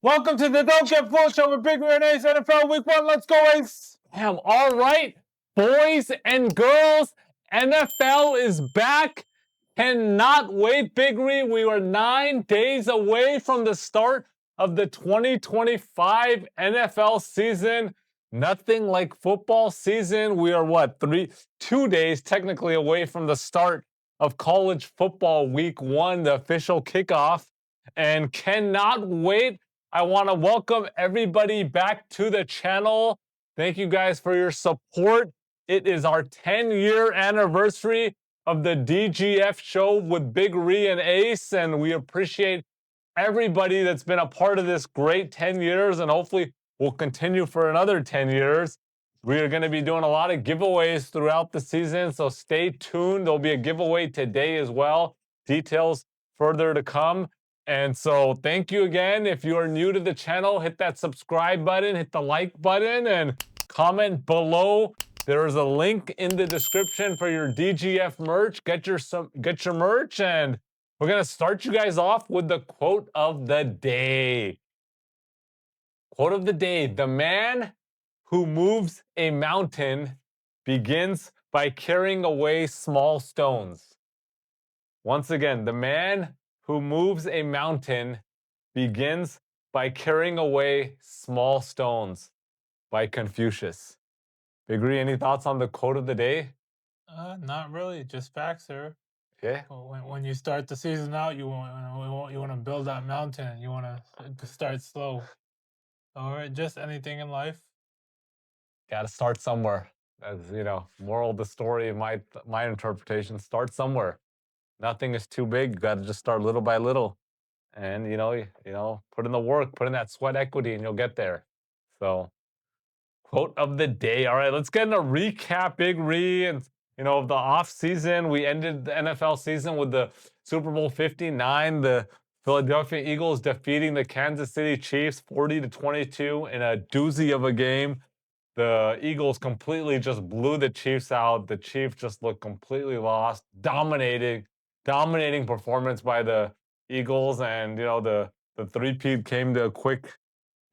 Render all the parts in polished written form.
Welcome to the Don't Get Full Show with Big Red Ace NFL Week 1. Let's go, Ace. All right, boys and girls, NFL is back. Cannot wait, Big Ree. We are 9 days away from the start of the 2025 NFL season. Nothing like football season. We are 2 days technically away from the start of college football week 1, the official kickoff, and cannot wait. I want to welcome everybody back to the channel. Thank you guys for your support. It is our 10-year anniversary of the DGF show with Big Ree and Ace, and we appreciate everybody that's been a part of this great 10 years, and hopefully we'll continue for another 10 years. We are going to be doing a lot of giveaways throughout the season, so stay tuned. There'll be a giveaway today as well. Details further to come. And so thank you again. If you are new to the channel, hit that subscribe button, hit the like button, and comment below. There is a link in the description for your DGF merch. Get your merch, and we're going to start you guys off with the quote of the day. Quote of the day: the man who moves a mountain begins by carrying away small stones. Once again, the man who moves a mountain begins by carrying away small stones, by Confucius. Big Ree, any thoughts on the quote of the day? Not really, just facts, sir. Okay. When you start the season out, you want to build that mountain. You want to start slow. All right, just anything in life. Got to start somewhere. As moral of the story, my interpretation: start somewhere. Nothing is too big. You got to just start little by little, and put in the work, put in that sweat equity, and you'll get there. So, quote of the day. All right, let's get in a recap, Big Ree, and of the off season. We ended the NFL season with the Super Bowl 59. The Philadelphia Eagles defeating the Kansas City Chiefs 40-22 in a doozy of a game. The Eagles completely just blew the Chiefs out. The Chiefs just looked completely lost, dominating performance by the Eagles, and the three-peat came to a quick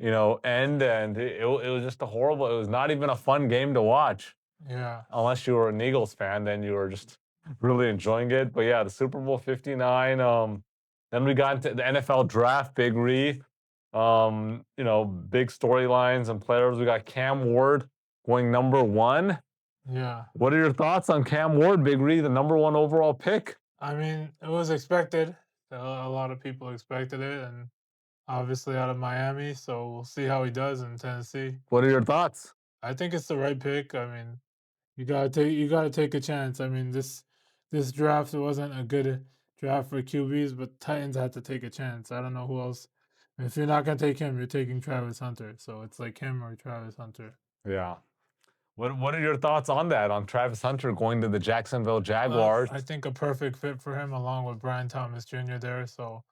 end, and it was just a horrible. It was not even a fun game to watch. Yeah. Unless you were an Eagles fan, then you were just really enjoying it. But yeah, the Super Bowl 59. Then we got into the NFL draft, Big Ree. Big storylines and players. We got Cam Ward going number 1. Yeah. What are your thoughts on Cam Ward, Big Ree, the number 1 overall pick? I mean, it was expected. A lot of people expected it, and obviously out of Miami, so we'll see how he does in Tennessee. What are your thoughts? I think it's the right pick. I mean, you gotta take a chance. I mean, this draft wasn't a good draft for QBs, but Titans had to take a chance. I don't know who else. If you're not gonna take him, you're taking Travis Hunter. So it's like him or Travis Hunter. Yeah. What are your thoughts on that, on Travis Hunter going to the Jacksonville Jaguars? I think a perfect fit for him, along with Brian Thomas Jr. there. So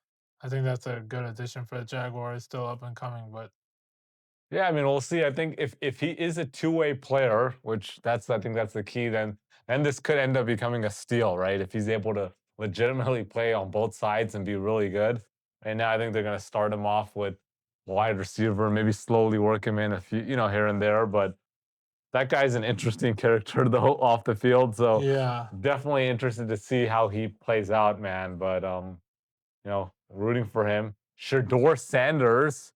I think that's a good addition for the Jaguars. Still up and coming, but yeah, I mean, we'll see. I think if he is a two-way player, which I think that's the key, then this could end up becoming a steal, right? If he's able to legitimately play on both sides and be really good. And now I think they're going to start him off with wide receiver, maybe slowly work him in a few, here and there. But that guy's an interesting character, though, off the field. So yeah, definitely interested to see how he plays out, man. But rooting for him. Shedeur Sanders,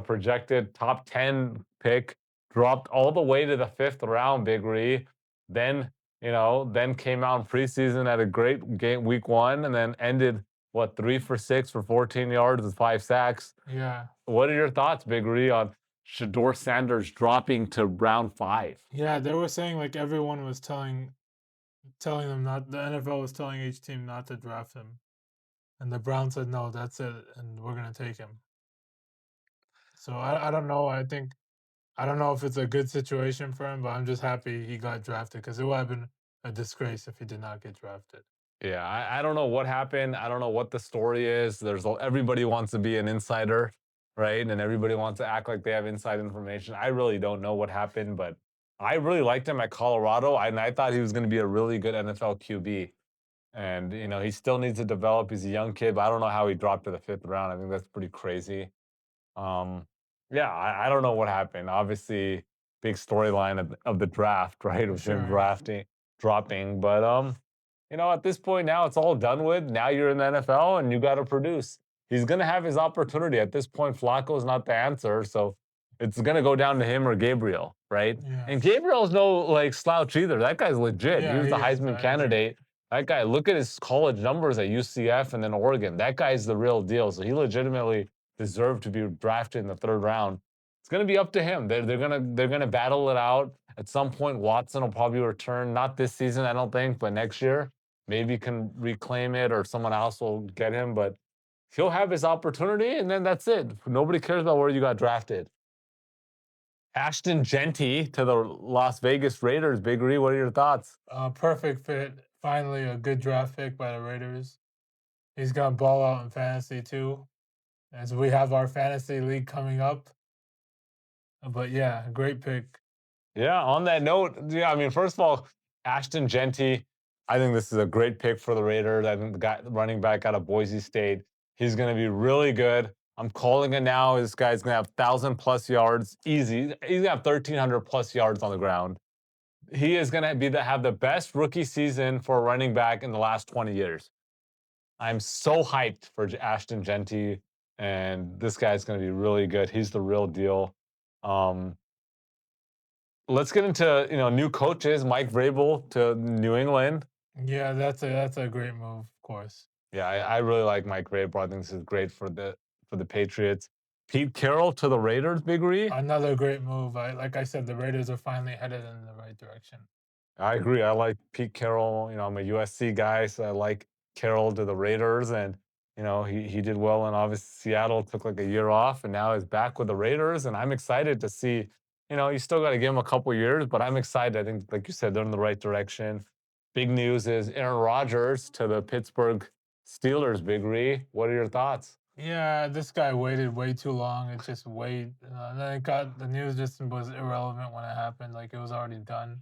projected top 10 pick, dropped all the way to the 5th round, Big Ree. Then came out in preseason at a great game, week 1, and then ended 3 for 6 for 14 yards with 5 sacks. Yeah. What are your thoughts, Big Ree, on Shedeur Sanders dropping to round 5? Yeah, they were saying like everyone was telling them not. The NFL was telling each team not to draft him, and the Browns said no, that's it, and we're gonna take him. So I don't know. I don't know if it's a good situation for him, but I'm just happy he got drafted, because it would have been a disgrace if he did not get drafted. Yeah, I don't know what happened. I don't know what the story is. Everybody wants to be an insider, right? And everybody wants to act like they have inside information. I really don't know what happened, but I really liked him at Colorado, and I thought he was going to be a really good NFL QB. And, he still needs to develop. He's a young kid, but I don't know how he dropped to the 5th round. I think that's pretty crazy. Um, yeah, I don't know what happened. Obviously, big storyline of the draft, right? For With him sure, yeah. dropping. But at this point now it's all done with. Now you're in the NFL and you got to produce. He's gonna have his opportunity. At this point, Flacco's not the answer, so it's gonna go down to him or Gabriel, right? Yeah. And Gabriel's no like slouch either. That guy's legit. He Yeah, was he the is. Heisman I agree. candidate. That guy, look at his college numbers at UCF and then Oregon. That guy's the real deal. So he legitimately deserve to be drafted in the third round. It's going to be up to him. They're gonna battle it out. At some point, Watson will probably return. Not this season, I don't think, but next year maybe can reclaim it or someone else will get him. But he'll have his opportunity, and then that's it. Nobody cares about where you got drafted. Ashton Genty to the Las Vegas Raiders. Big Ree, what are your thoughts? Perfect fit. Finally, a good draft pick by the Raiders. He's gonna ball out in fantasy too, as we have our fantasy league coming up. But yeah, great pick. Yeah, on that note, yeah, I mean, first of all, Ashton Genty, I think this is a great pick for the Raiders. I think the guy running back out of Boise State, he's going to be really good. I'm calling it now. This guy's going to have 1,000+ yards easy. He's going to have 1,300+ yards on the ground. He is going to have the best rookie season for a running back in the last 20 years. I'm so hyped for Ashton Genty, and this guy's going to be really good. He's the real deal. Um, let's get into new coaches. Mike Vrabel to New England. Yeah, that's a great move, of course. Yeah, I really like Mike Vrabel. I think this is great for the Patriots. Pete Carroll to the Raiders. Big Ree. Another great move. Like I said, the Raiders are finally headed in the right direction. I agree. I like Pete Carroll. I'm a USC guy, so I like Carroll to the Raiders, and he did well. And obviously Seattle took like a year off, and now he's back with the Raiders. And I'm excited to see. You still got to give him a couple years, but I'm excited. I think, like you said, they're in the right direction. Big news is Aaron Rodgers to the Pittsburgh Steelers. Big Ree, what are your thoughts? Yeah, this guy waited way too long. It just wait, and then it got the news just was irrelevant when it happened. Like it was already done.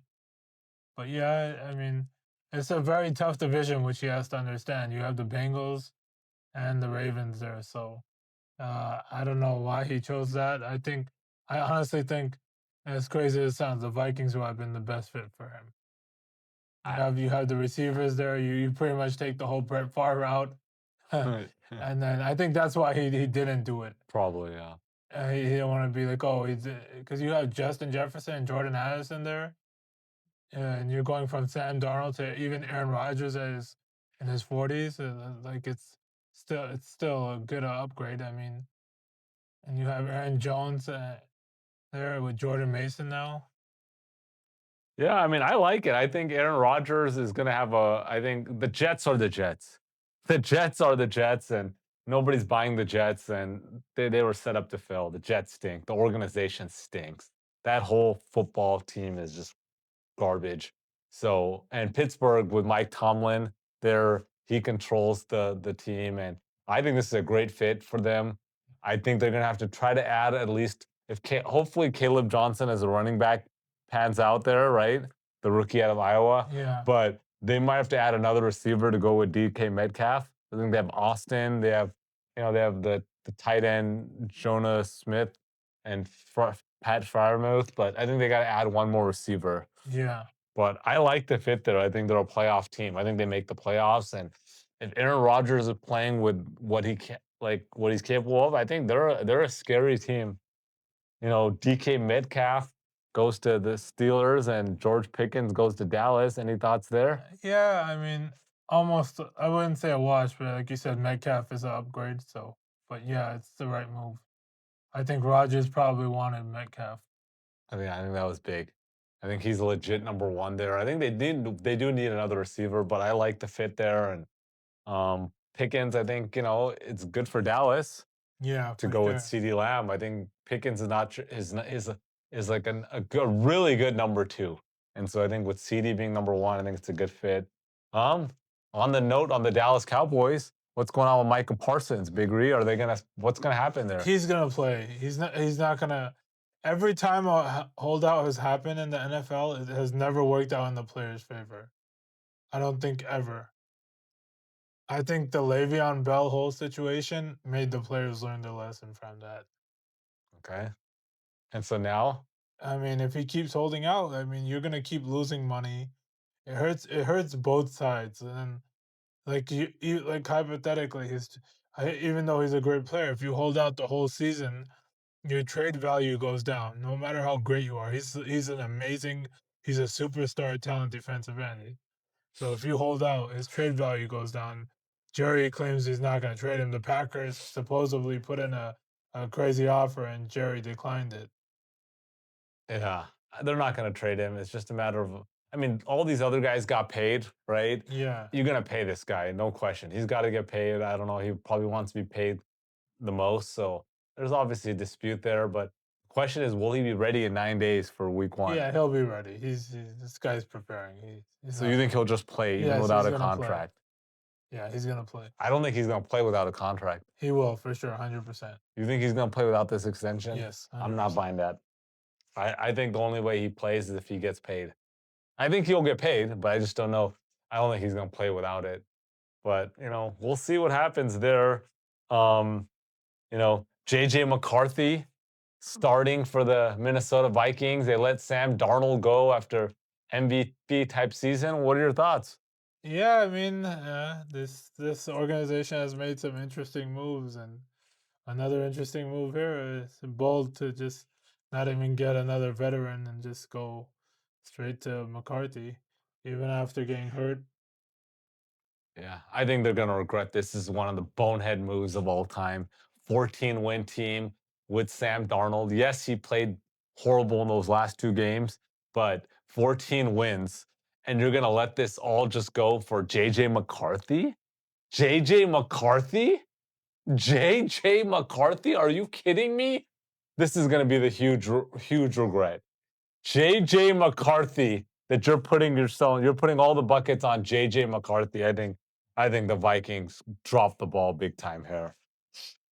But yeah, I mean, it's a very tough division, which he has to understand. You have the Bengals and the Ravens there, so I don't know why he chose that. I honestly think, as crazy as it sounds, the Vikings would have been the best fit for him. I, You have the receivers there. You pretty much take the whole Brett Favre route, and then I think that's why he didn't do it. Probably, yeah. He didn't want to be like, oh, he's because you have Justin Jefferson and Jordan Addison there, and you're going from Sam Darnold to even Aaron Rodgers in his 40s. Like it's still a good upgrade. I mean, and you have Aaron Jones there with Jordan Mason now. Yeah, I mean, I like it. I think Aaron Rodgers is going to have I think the Jets are the Jets. The Jets are the Jets, and nobody's buying the Jets, and they were set up to fail. The Jets stink. The organization stinks. That whole football team is just garbage. So, and Pittsburgh with Mike Tomlin, he controls the team, and I think this is a great fit for them. I think they're gonna have to try to add at least hopefully Caleb Johnson as a running back pans out there, right? The rookie out of Iowa, Yeah, but they might have to add another receiver to go with DK Metcalf. I think they have Austin. They have the tight end Jonah Smith and Pat Fryermuth, but I think they got to add one more receiver. yeah. But I like the fit there. I think they're a playoff team. I think they make the playoffs. And if Aaron Rodgers is playing with what what he's capable of, I think they're a scary team. DK Metcalf goes to the Steelers and George Pickens goes to Dallas. Any thoughts there? Yeah, I mean, almost. I wouldn't say a wash, but like you said, Metcalf is an upgrade. So, but yeah, it's the right move. I think Rogers probably wanted Metcalf. I think that was big. I think he's a legit number one there. I think they do need another receiver, but I like the fit there. And Pickens, I think it's good for Dallas Yeah, to for go with sure. CeeDee Lamb. I think Pickens is like a really good number two, and so I think with CeeDee being number one, I think it's a good fit. Um, on the note on the Dallas Cowboys, what's going on with Micah Parsons? Big Ree, what's gonna happen there? He's gonna play. He's not gonna. Every time a holdout has happened in the NFL, it has never worked out in the player's favor. I don't think ever. I think the Le'Veon Bell whole situation made the players learn their lesson from that. Okay. And so now, I mean, if he keeps holding out, I mean, you're gonna keep losing money. It hurts both sides, and then, like you like hypothetically, even though he's a great player, if you hold out the whole season, your trade value goes down. No matter how great you are, he's a superstar talent defensive end. So if you hold out, his trade value goes down. Jerry claims he's not going to trade him. The Packers supposedly put in a crazy offer, and Jerry declined it. yeah, they're not going to trade him. It's just a matter of, I mean, all these other guys got paid, right? Yeah, You're going to pay this guy, no question. He's got to get paid. I don't know. He probably wants to be paid the most. So there's obviously a dispute there. But the question is, will he be ready in 9 days for week one? yeah, he'll be ready. This guy's preparing. He's So not. you think he'll just play even Yes, without he's a gonna play. contract? Yeah, he's gonna play. I don't think he's going to play without a contract. He will for sure, 100%. You think he's going to play without this extension? Yes, I'm not 100%. buying that. I think the only way he plays is if he gets paid. I think he'll get paid, but I just don't know. I don't think he's going to play without it. But, we'll see what happens there. JJ McCarthy starting for the Minnesota Vikings. They let Sam Darnold go after MVP type season. What are your thoughts? Yeah, I mean, this organization has made some interesting moves, and another interesting move here is bold to just not even get another veteran and just go straight to McCarthy, even after getting hurt. Yeah, I think they're going to regret this. This is one of the bonehead moves of all time. 14-win team with Sam Darnold. Yes, he played horrible in those last two games, but 14 wins. And you're going to let this all just go for JJ McCarthy? JJ McCarthy? JJ McCarthy? Are you kidding me? This is going to be the huge regret. JJ McCarthy that you're putting all the buckets on JJ McCarthy. I think the Vikings dropped the ball big time here.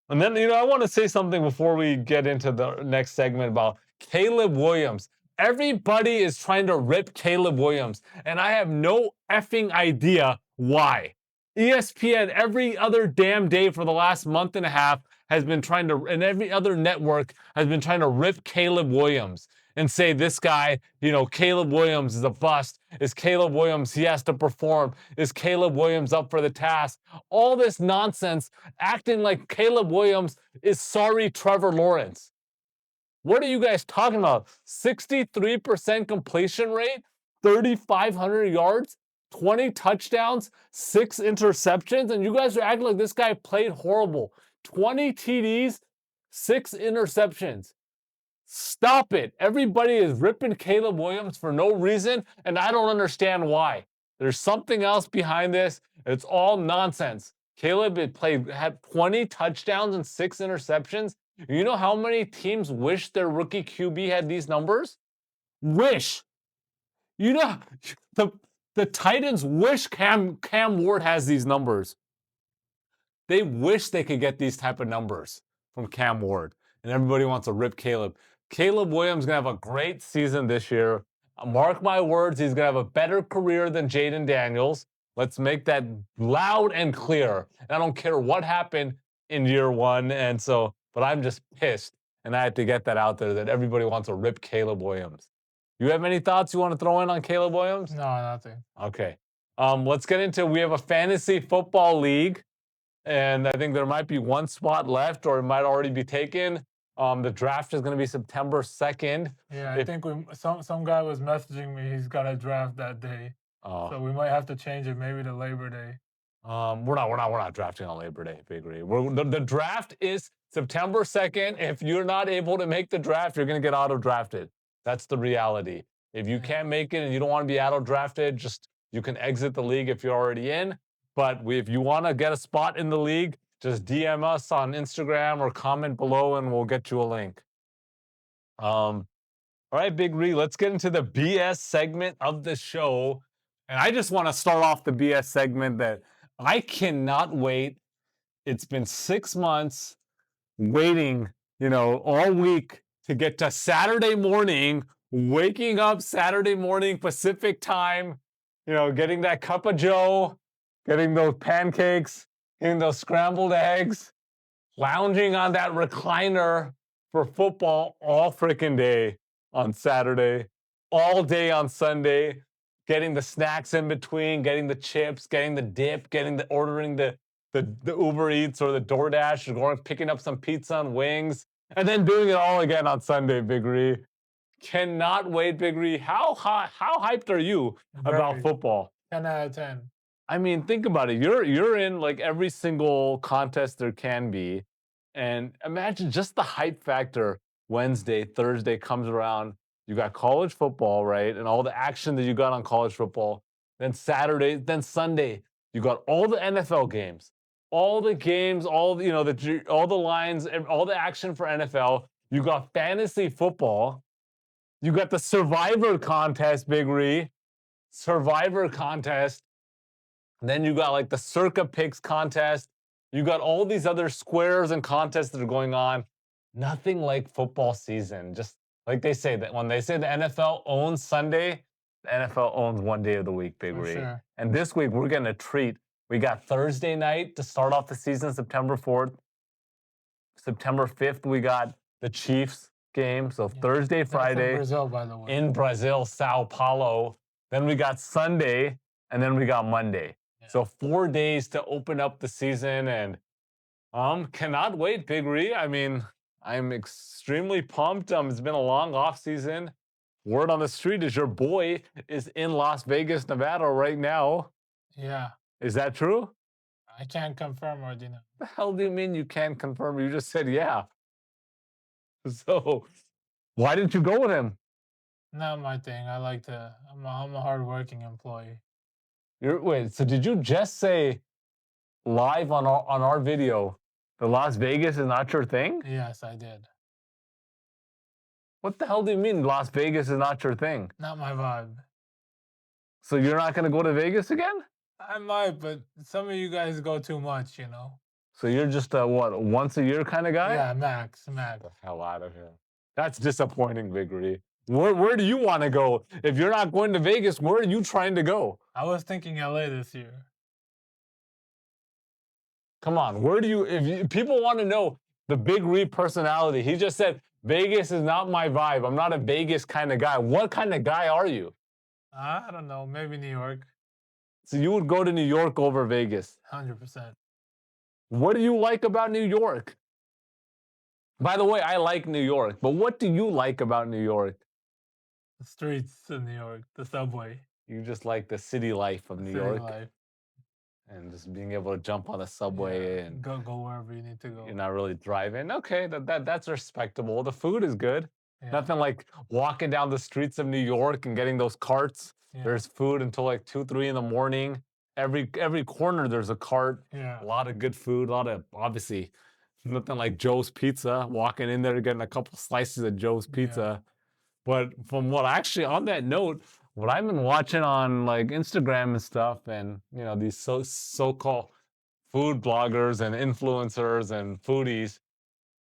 And then, I want to say something before we get into the next segment about Caleb Williams. Everybody is trying to rip Caleb Williams, and I have no effing idea why. ESPN every other damn day for the last month and a half has been trying to, and every other network has been trying to rip Caleb Williams and say this guy, Caleb Williams is a bust. Is Caleb Williams, he has to perform. Is Caleb Williams up for the task? All this nonsense acting like Caleb Williams is sorry Trevor Lawrence. What are you guys talking about? 63% completion rate, 3,500 yards, 20 touchdowns, 6 interceptions, and you guys are acting like this guy played horrible. 20 TDs, 6 interceptions. Stop it. Everybody is ripping Caleb Williams for no reason, and I don't understand why. There's something else behind this. It's all nonsense. Caleb had 20 touchdowns and 6 interceptions. You know how many teams wish their rookie QB had these numbers? Wish. You know, the Titans wish Cam Ward has these numbers. They wish they could get these type of numbers from Cam Ward, and everybody wants to rip Caleb. Caleb Williams is going to have a great season this year. Mark my words, he's going to have a better career than Jaden Daniels. Let's make that loud and clear. And I don't care what happened in year one. But I'm just pissed. And I had to get that out there that everybody wants to rip Caleb Williams. You have any thoughts you want to throw in on Caleb Williams? No, nothing. Okay. Let's get into, we have a fantasy football league. And I think there might be one spot left, or it might already be taken. The draft is going to be September 2nd. Yeah, I think some guy was messaging me. He's got a draft that day, so we might have to change it maybe to Labor Day. We're not drafting on Labor Day, Big Ray. The draft is September 2nd. If you're not able to make the draft, you're going to get auto drafted. That's the reality. If you can't make it and you don't want to be auto drafted, you can exit the league if you're already in. But if you want to get a spot in the league, just DM us on Instagram or comment below and we'll get you a link. All right, Big Ree, let's get into the BS segment of the show. And I just want to start off the BS segment that I cannot wait. It's been 6 months waiting, all week to get to Saturday morning, waking up Saturday morning Pacific time, getting that cup of joe, getting those pancakes, getting those scrambled eggs, lounging on that recliner for football all freaking day on Saturday, all day on Sunday, getting the snacks in between, getting the chips, getting the dip, ordering the Uber Eats or the DoorDash, or going picking up some pizza and wings, and then doing it all again on Sunday, Big Ree. Cannot wait, Big Ree. How hyped are you about Very. football? 10 out of 10. I mean, think about it. You're in like every single contest there can be. And imagine just the hype factor. Wednesday, Thursday comes around. You got college football, right? And all the action that you got on college football. Then Saturday, then Sunday, you got all the NFL games, all the games, all all the lines, all the action for NFL. You got fantasy football. You got the Survivor contest, Big Ree. Survivor contest. Then you got like the Circa Picks contest. You got all these other squares and contests that are going on. Nothing like football season. Just like they say that when they say the NFL owns Sunday, the NFL owns one day of the week, Big Ree. Sure. And this week we're getting a treat. We got Thursday night to start off the season, September 4th. September 5th, we got the Chiefs game. So Thursday, Friday. In Brazil, by the way. In Brazil, Sao Paulo. Then we got Sunday, and then we got Monday. Yeah. So 4 days to open up the season, and cannot wait, Big Ree. I mean, I'm extremely pumped. It's been a long off season. Word on the street is your boy is in Las Vegas, Nevada right now. Yeah. Is that true? I can't confirm or deny. The hell do you mean you can't confirm? You just said yeah. So why didn't you go with him? Not my thing. I'm a hardworking employee. Wait, so did you just say live on our video that Las Vegas is not your thing? Yes, I did. What the hell do you mean Las Vegas is not your thing? Not my vibe. So you're not going to go to Vegas again? I might, but some of you guys go too much, you know. So you're just a once a year kind of guy? Yeah, max. Get the hell out of here. That's disappointing, Big Ree. Where do you want to go? If you're not going to Vegas, where are you trying to go? I was thinking LA this year. Come on, if people want to know the Big Ree personality, he just said, Vegas is not my vibe. I'm not a Vegas kind of guy. What kind of guy are you? I don't know. Maybe New York. So you would go to New York over Vegas? 100%. What do you like about New York? By the way, I like New York, but what do you like about New York? The streets of New York, the subway. You just like the city life of New York. Life. And just being able to jump on the subway and go wherever you need to go. You're not really driving. Okay, that's respectable. The food is good. Yeah. Nothing like walking down the streets of New York and getting those carts. Yeah. There's food until like 2, 3 in the morning. Every corner there's a cart. Yeah. A lot of good food. A lot of, obviously, nothing like Joe's Pizza. Walking in there getting a couple slices of Joe's Pizza. Yeah. But from on that note, what I've been watching on like Instagram and stuff, and these so-called food bloggers and influencers and foodies,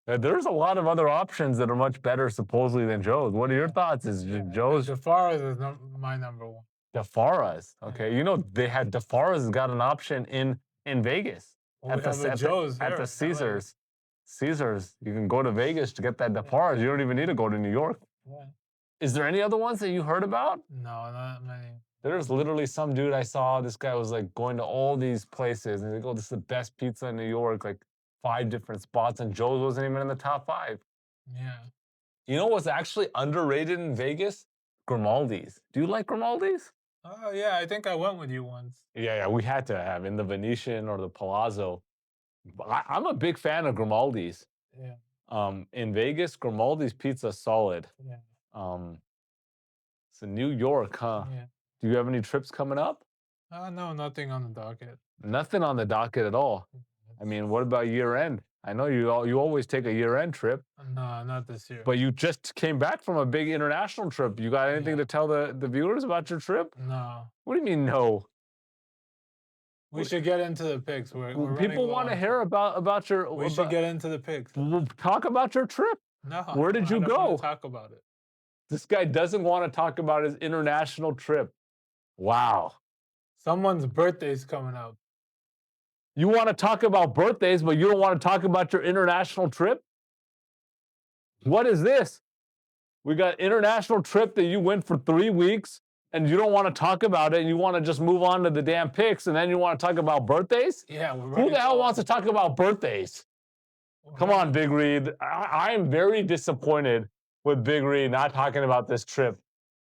there's a lot of other options that are much better supposedly than Joe's. What are your thoughts? Is Joe's? DeFara's is my number one. DeFara's, okay. DeFara's has got an option in Vegas at the Caesars. Caesars, you can go to Vegas to get that DeFara's. You don't even need to go to New York. Yeah. Is there any other ones that you heard about? No, not many. There's literally some dude I saw. This guy was like going to all these places, and he's like, "Oh, this is the best pizza in New York." Like 5 different spots, and Joe's wasn't even in the top 5. Yeah. You know what's actually underrated in Vegas? Grimaldi's. Do you like Grimaldi's? Oh yeah, I think I went with you once. Yeah, we had to have in the Venetian or the Palazzo. I'm a big fan of Grimaldi's. Yeah. In Vegas, Grimaldi's pizza is solid. Yeah. So New York, huh? Yeah. Do you have any trips coming up? No, nothing on the docket. Nothing on the docket at all. I mean, what about year end? I know you always take a year end trip. No, not this year. But you just came back from a big international trip. You got anything to tell the viewers about your trip? No. What do you mean no? We should get into the picks. People want to hear about your. We should get into the picks. Talk about your trip. No. Where did you go? Talk about it. This guy doesn't want to talk about his international trip. Wow. Someone's birthday's coming up. You want to talk about birthdays, but you don't want to talk about your international trip? What is this? We got international trip that you went for 3 weeks and you don't want to talk about it and you want to just move on to the damn picks and then you want to talk about birthdays? Yeah, Who the hell wants to talk about birthdays? Come on, Big Reed. I am very disappointed with Big Reed not talking about this trip.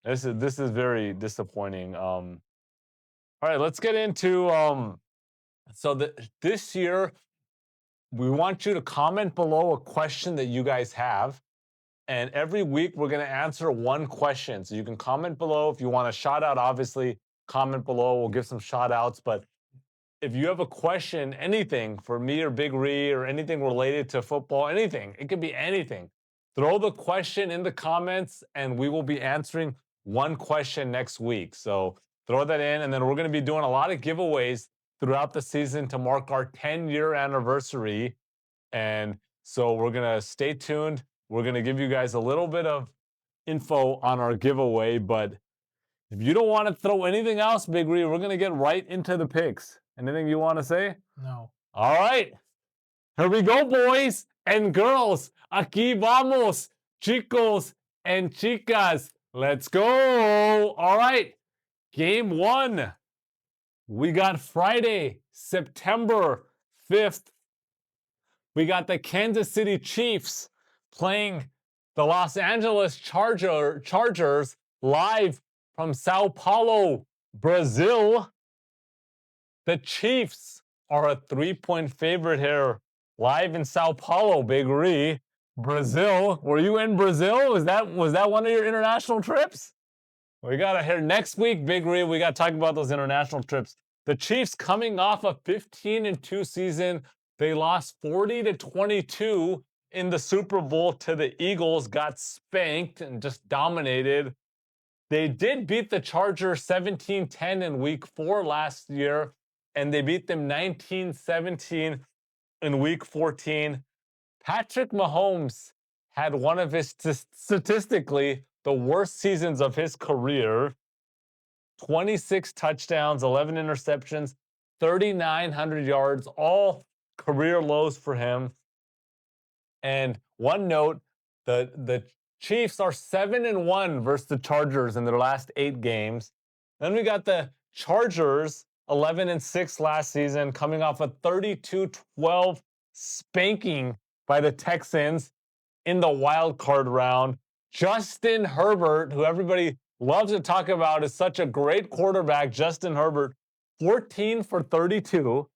This is very disappointing. All right, let's get into this year we want you to comment below a question that you guys have. And every week we're going to answer one question. So you can comment below if you want a shout out. Obviously, comment below. We'll give some shout outs. But if you have a question, anything for me or Big Ree or anything related to football, anything, it could be anything. Throw the question in the comments and we will be answering one question next week. So throw that in. And then we're going to be doing a lot of giveaways throughout the season to mark our 10-year anniversary. And so we're going to stay tuned. We're going to give you guys a little bit of info on our giveaway, but if you don't want to throw anything else, Big Ree, we're going to get right into the picks. Anything you want to say? No. All right. Here we go, boys and girls. Aquí vamos, chicos and chicas. Let's go. All right. Game 1. We got Friday, September 5th. We got the Kansas City Chiefs playing the Los Angeles Chargers live from Sao Paulo, Brazil. The Chiefs are a 3-point favorite here, live in Sao Paulo, Big Ree. Brazil. Were you in Brazil? Was that one of your international trips? We got to hear next week, Big Ree. We got to talk about those international trips. The Chiefs coming off a 15-2 season. They lost 40-22 in the Super Bowl to the Eagles, got spanked and just dominated. They did beat the Chargers 17-10 in week 4 last year, and they beat them 19-17 in week 14. Patrick Mahomes had one of his statistically the worst seasons of his career. 26 touchdowns, 11 interceptions, 3,900 yards, all career lows for him. And one note, the Chiefs are 7-1 versus the Chargers in their last 8 games. Then we got the Chargers 11-6 last season, coming off a 32-12 spanking by the Texans in the wild card round. Justin Herbert, who everybody loves to talk about, is such a great quarterback. Justin Herbert, 14 for 32.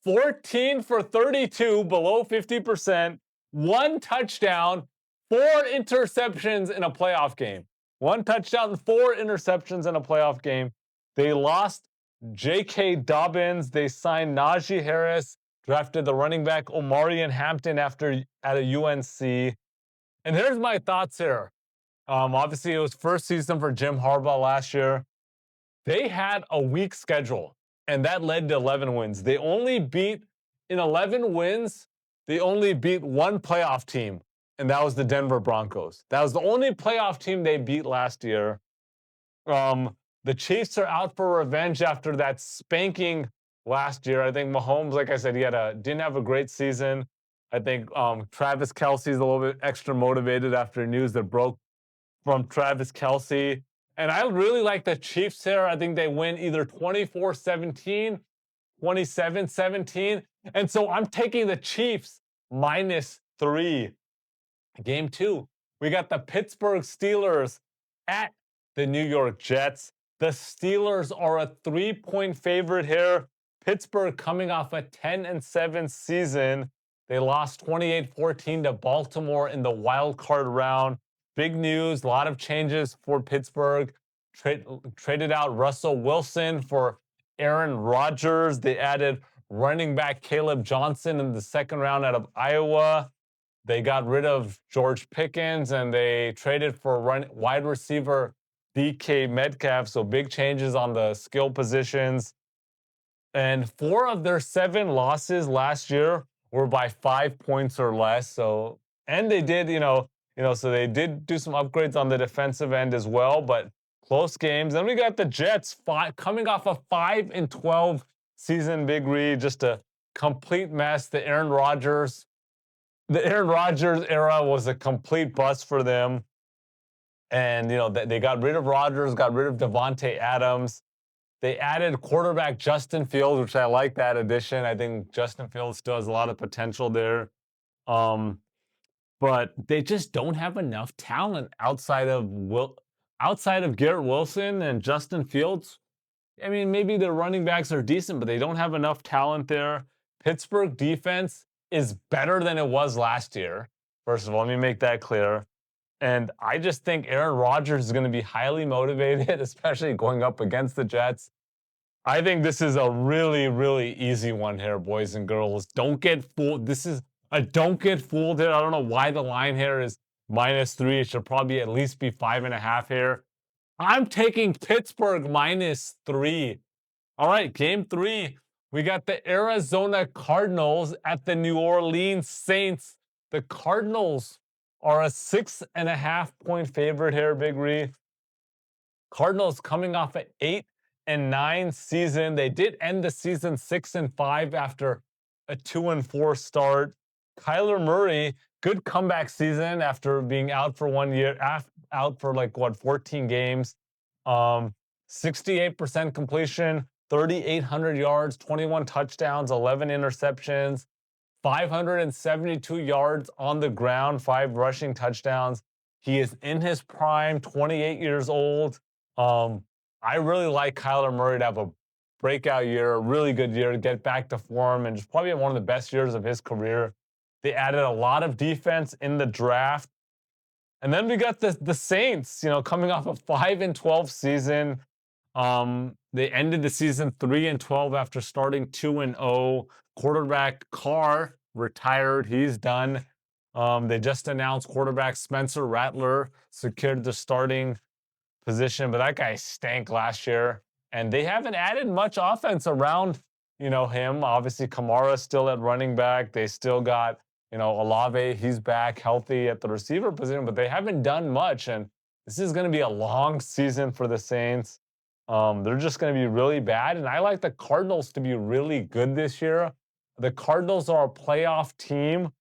14 for 32, below 50%. 1 touchdown, 4 interceptions in a playoff game. 1 touchdown, 4 interceptions in a playoff game. They lost J.K. Dobbins. They signed Najee Harris, drafted the running back Omarion Hampton out of UNC. And here's my thoughts here. Obviously, it was first season for Jim Harbaugh last year. They had a weak schedule, and that led to 11 wins. They only beat, in 11 wins, they only beat one playoff team, and that was the Denver Broncos. That was the only playoff team they beat last year. The Chiefs are out for revenge after that spanking last year. I think Mahomes, like I said, didn't have a great season. I think Travis Kelce's a little bit extra motivated after news that broke from Travis Kelce. And I really like the Chiefs here. I think they win either 24-17, 27-17. And so I'm taking the Chiefs -3. Game 2, we got the Pittsburgh Steelers at the New York Jets. The Steelers are a 3-point favorite here. Pittsburgh coming off a 10-7 season. They lost 28-14 to Baltimore in the wild card round. Big news, a lot of changes for Pittsburgh. Traded out Russell Wilson for Aaron Rodgers. They added running back Caleb Johnson in the 2nd round out of Iowa. They got rid of George Pickens, and they traded for wide receiver DK Metcalf. So big changes on the skill positions. And 4 of their 7 losses last year were by 5 points or less. So, and they did, so they did do some upgrades on the defensive end as well, but close games. Then we got the Jets coming off a 5-12 season, Big Reed, just a complete mess. The Aaron Rodgers the Aaron Rodgers era was a complete bust for them. And, they got rid of Rodgers, got rid of Devontae Adams. They added quarterback Justin Fields, which I like that addition. I think Justin Fields still has a lot of potential there. Um, but they just don't have enough talent outside of Garrett Wilson and Justin Fields. I mean, maybe their running backs are decent, but they don't have enough talent there. Pittsburgh defense is better than it was last year. First of all, let me make that clear. And I just think Aaron Rodgers is going to be highly motivated, especially going up against the Jets. I think this is a really, really easy one here, boys and girls. Don't get fooled. This is a don't get fooled here. I don't know why the line here is -3. It should probably at least be 5.5 here. I'm taking Pittsburgh -3. All right, game 3. We got the Arizona Cardinals at the New Orleans Saints. The Cardinals are a 6.5 point favorite here, Big Ree. Cardinals coming off an 8-9 season. They did end the season 6-5 after a 2-4 start. Kyler Murray, good comeback season after being out for 1 year, out for 14 games. 68% completion, 3,800 yards, 21 touchdowns, 11 interceptions, 572 yards on the ground, 5 rushing touchdowns. He is in his prime, 28 years old. I really like Kyler Murray to have a breakout year, a really good year, to get back to form, and just probably one of the best years of his career. They added a lot of defense in the draft. And then we got the Saints, coming off a 5-12 season. They ended the season 3-12 after starting 2-0. Quarterback Carr retired. He's done. They just announced quarterback Spencer Rattler secured the starting position, but that guy stank last year. And they haven't added much offense around, him. Obviously, Kamara's still at running back. They still got, Olave. He's back healthy at the receiver position, but they haven't done much. And this is going to be a long season for the Saints. They're just going to be really bad. And I like the Cardinals to be really good this year. The Cardinals are a playoff team.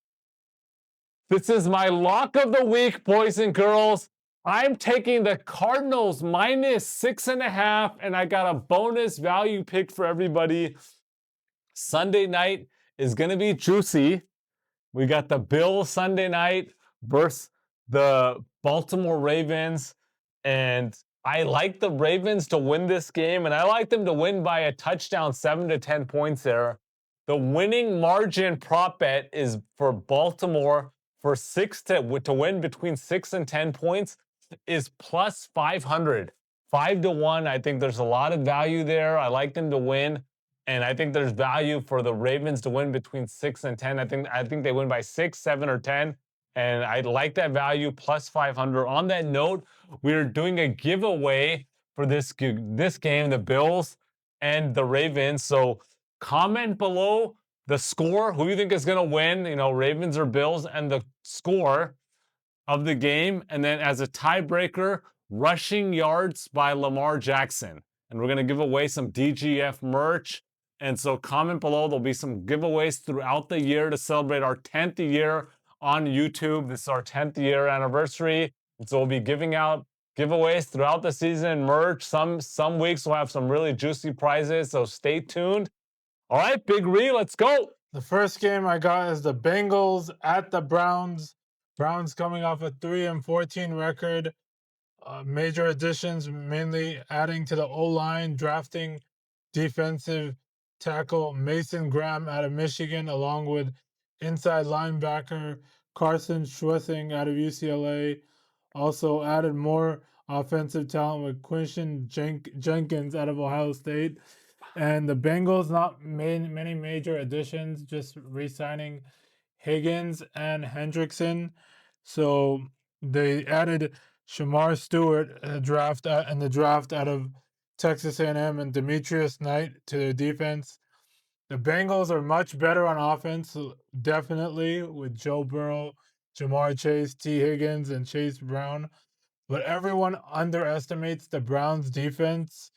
This is my lock of the week, boys and girls. I'm taking the Cardinals -6.5, and I got a bonus value pick for everybody. Sunday night is going to be juicy. We got the Bills Sunday night versus the Baltimore Ravens, and I like the Ravens to win this game, and I like them to win by a touchdown, 7 to 10 points there. The winning margin prop bet is for Baltimore for to win between 6 and 10 points is plus 500. 5-1. I think there's a lot of value there. I like them to win. And I think there's value for the Ravens to win between 6 and 10. I think they win by 6, 7, or 10. And I like that value, plus 500. On that note, we're doing a giveaway for this game, the Bills and the Ravens. So comment below the score, who you think is going to win, Ravens or Bills, and the score of the game. And then as a tiebreaker, rushing yards by Lamar Jackson. And we're going to give away some DGF merch. And so comment below. There'll be some giveaways throughout the year to celebrate our 10th year on YouTube. This is our 10th year anniversary. And so we'll be giving out giveaways throughout the season, merch. Some weeks we'll have some really juicy prizes, so stay tuned. All right, Big Ree, let's go. The first game I got is the Bengals at the Browns. Browns coming off a 3-14 record. Major additions, mainly adding to the O-line, drafting defensive tackle Mason Graham out of Michigan, along with inside linebacker Carson Schwessing out of UCLA. Also added more offensive talent with Quinton Jenkins out of Ohio State. And the Bengals not made many major additions, just re-signing Higgins and Hendrickson. So they added Shamar Stewart in the draft out of Texas A&M and Demetrius Knight to their defense. The Bengals are much better on offense, definitely, with Joe Burrow, Jamar Chase, T. Higgins, and Chase Brown. But everyone underestimates the Browns' defense.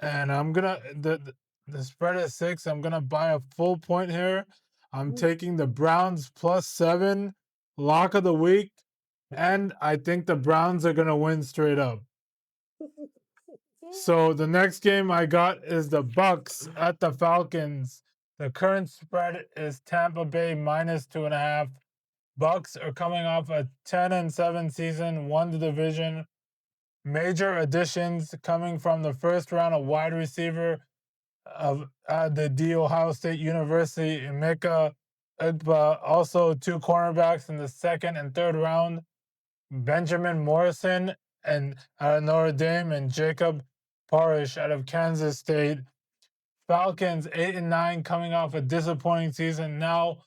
And I'm gonna the spread is 6. I'm gonna buy a full point here. I'm taking the Browns +7, lock of the week, and I think the Browns are going to win straight up. So the next game I got is the Bucks at the Falcons. The current spread is Tampa Bay -2.5. Bucks are coming off a 10-7 season, won the division. Major additions coming from the first round of wide receiver of the Ohio State University, Emeka Egba. Also, 2 cornerbacks in the second and third round, Benjamin Morrison and out of Notre Dame, and Jacob Parrish out of Kansas State. Falcons 8-9, coming off a disappointing season. Now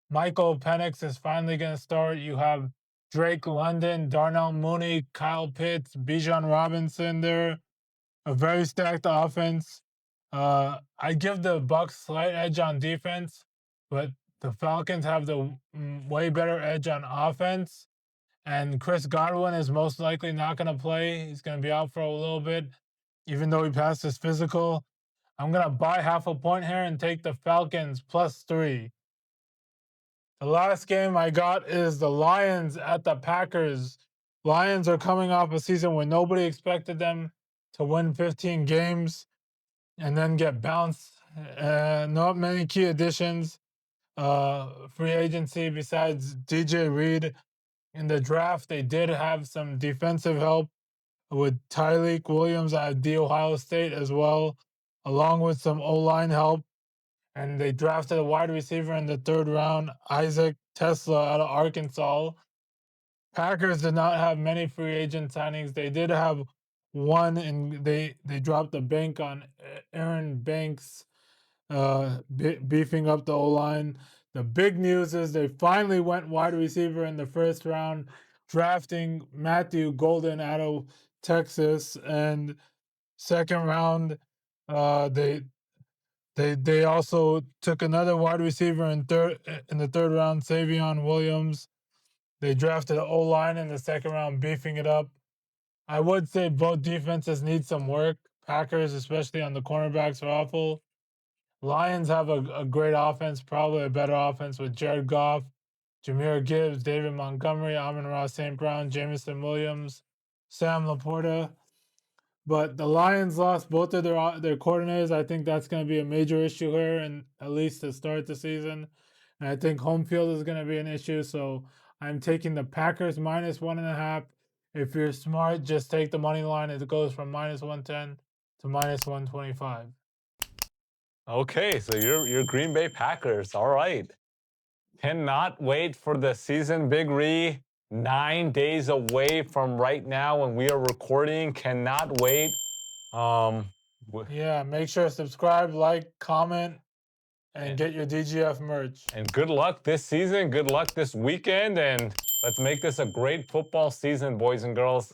Michael Penix is finally going to start. You have Drake London, Darnell Mooney, Kyle Pitts, Bijan Robinson there. A very stacked offense. I give the Bucks slight edge on defense, but the Falcons have the way better edge on offense. And Chris Godwin is most likely not going to play. He's going to be out for a little bit, even though he passed his physical. I'm going to buy half a point here and take the Falcons +3. The last game I got is the Lions at the Packers. Lions are coming off a season where nobody expected them to win 15 games and then get bounced. Not many key additions. Free agency besides DJ Reed. In the draft, they did have some defensive help with Tyreek Williams out of Ohio State as well, along with some O-line help. And they drafted a wide receiver in the third round, Isaac Tesla out of Arkansas. Packers did not have many free agent signings. They did have one, and they dropped the bank on Aaron Banks, beefing up the O-line. The big news is they finally went wide receiver in the first round, drafting Matthew Golden out of Texas. And second round, they also took another wide receiver in the third round, Savion Williams. They drafted an O-line in the second round, beefing it up. I would say both defenses need some work. Packers, especially on the cornerbacks, are awful. Lions have a great offense, probably a better offense with Jared Goff, Jahmyr Gibbs, David Montgomery, Amon-Ra St. Brown, Jameson Williams, Sam Laporta. But the Lions lost both of their coordinators. I think that's going to be a major issue here, and at least to start the season. And I think home field is going to be an issue. So I'm taking the Packers -1.5. If you're smart, just take the money line. It goes from -110 to -125. Okay, so you're Green Bay Packers. All right. Cannot wait for the season, Big Ree. 9 days away from right now when we are recording. Cannot wait. Yeah, make sure to subscribe, like, comment, and get your DGF merch. And good luck this season. Good luck this weekend. And let's make this a great football season, boys and girls.